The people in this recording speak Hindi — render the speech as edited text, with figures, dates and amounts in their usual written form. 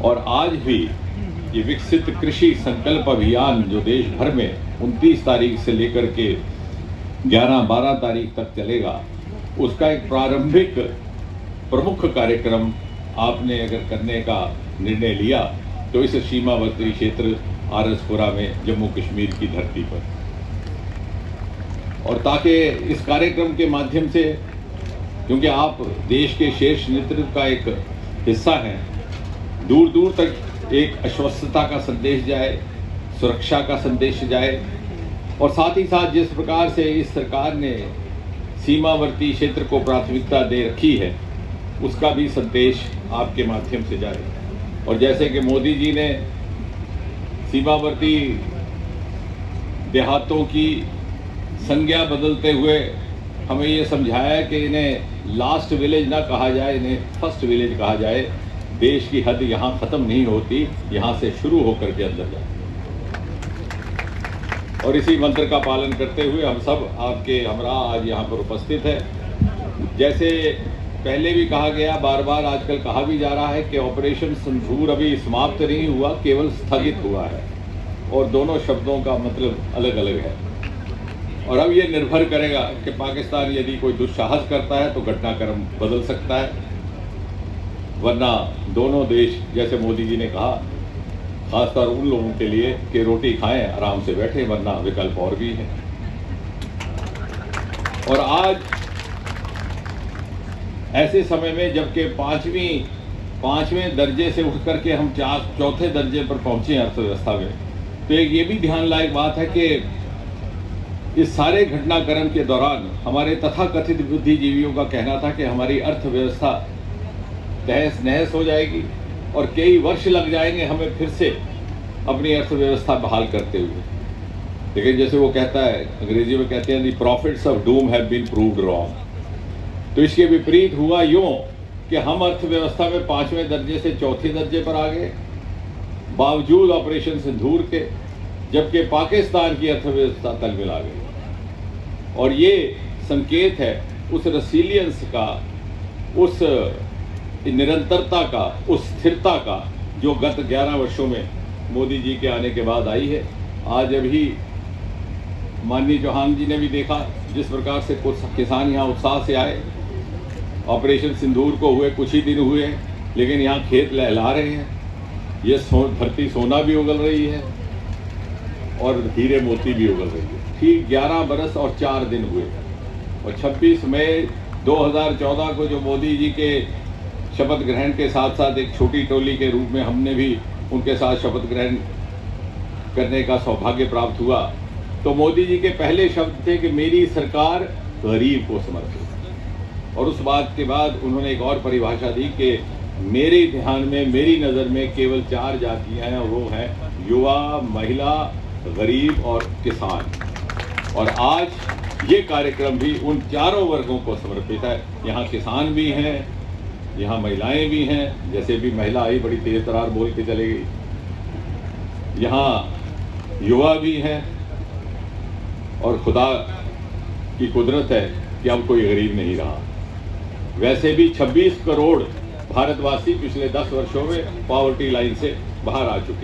और आज भी ये विकसित कृषि संकल्प अभियान जो देश भर में 29 तारीख से लेकर के 11-12 तारीख तक चलेगा, उसका एक प्रारंभिक प्रमुख कार्यक्रम आपने अगर करने का निर्णय लिया तो इस सीमावर्ती क्षेत्र आरसपुरा में जम्मू कश्मीर की धरती पर, और ताकि इस कार्यक्रम के माध्यम से, क्योंकि आप देश के शीर्ष नेतृत्व का एक हिस्सा हैं, दूर दूर तक एक आश्वस्तता का संदेश जाए, सुरक्षा का संदेश जाए, और साथ ही साथ जिस प्रकार से इस सरकार ने सीमावर्ती क्षेत्र को प्राथमिकता दे रखी है उसका भी संदेश आपके माध्यम से जाए। और जैसे कि मोदी जी ने सीमावर्ती देहातों की संज्ञा बदलते हुए हमें ये समझाया कि इन्हें लास्ट विलेज ना कहा जाए, इन्हें फर्स्ट विलेज कहा जाए। देश की हद यहाँ ख़त्म नहीं होती, यहाँ से शुरू होकर के अंदर जाए। और इसी मंत्र का पालन करते हुए हम सब आपके हमरा आज यहाँ पर उपस्थित है। जैसे पहले भी कहा गया, बार बार आजकल कहा भी जा रहा है कि ऑपरेशन सिंदूर अभी समाप्त नहीं हुआ, केवल स्थगित हुआ है, और दोनों शब्दों का मतलब अलग अलग है। और अब ये निर्भर करेगा कि पाकिस्तान यदि कोई दुस्साहस करता है तो घटनाक्रम बदल सकता है, वरना दोनों देश, जैसे मोदी जी ने कहा, खासतौर उन लोगों के लिए कि रोटी खाएं आराम से बैठे, वरना विकल्प और भी है। और आज ऐसे समय में जबकि पांचवें दर्जे से उठ करके हम चौथे दर्जे पर पहुंचे अर्थव्यवस्था में, तो एक ये भी ध्यान लायक बात है कि इस सारे घटनाक्रम के दौरान हमारे तथाकथित बुद्धिजीवियों का कहना था कि हमारी अर्थव्यवस्था तहस नहस हो जाएगी और कई वर्ष लग जाएंगे हमें फिर से अपनी अर्थव्यवस्था बहाल करते हुए। लेकिन जैसे वो कहता है, अंग्रेजी में कहते हैं, the prophets of doom have been proved wrong. तो इसके विपरीत हुआ यूं कि हम अर्थव्यवस्था में 5वें दर्जे से चौथे दर्जे पर आ गए, बावजूद ऑपरेशन सिंदूर के, जबकि पाकिस्तान की अर्थव्यवस्था तलमिला गई। और ये संकेत है उस रेसिलियंस का, उस निरंतरता का, उस स्थिरता का जो गत 11 वर्षों में मोदी जी के आने के बाद आई है। आज अभी माननीय चौहान जी ने भी देखा जिस प्रकार से कुछ किसान यहाँ उत्साह से आए। ऑपरेशन सिंदूर को हुए कुछ ही दिन हुए, लेकिन यहाँ खेत लहला रहे हैं, ये धरती सोना भी उगल रही है और हीरे मोती भी उगल रही है। ठीक 11 बरस और 4 दिन हुए, और 26 मई 2014 को जो मोदी जी के शपथ ग्रहण के साथ साथ एक छोटी टोली के रूप में हमने भी उनके साथ शपथ ग्रहण करने का सौभाग्य प्राप्त हुआ, तो मोदी जी के पहले शब्द थे कि मेरी सरकार गरीब को समर्पित। और उस बात के बाद उन्होंने एक और परिभाषा दी कि मेरे ध्यान में, मेरी नज़र में केवल 4 जातियां हैं, और वो हैं युवा, महिला, गरीब और किसान। और आज ये कार्यक्रम भी उन चारों वर्गों को समर्पित है। यहाँ किसान भी हैं, यहाँ महिलाएं भी हैं, जैसे भी महिला आई बड़ी तेज तरार बोल के चली गई, यहाँ युवा भी हैं, और खुदा की कुदरत है कि अब कोई गरीब नहीं रहा। वैसे भी 26 करोड़ भारतवासी पिछले 10 वर्षों में पॉवर्टी लाइन से बाहर आ चुके हैं।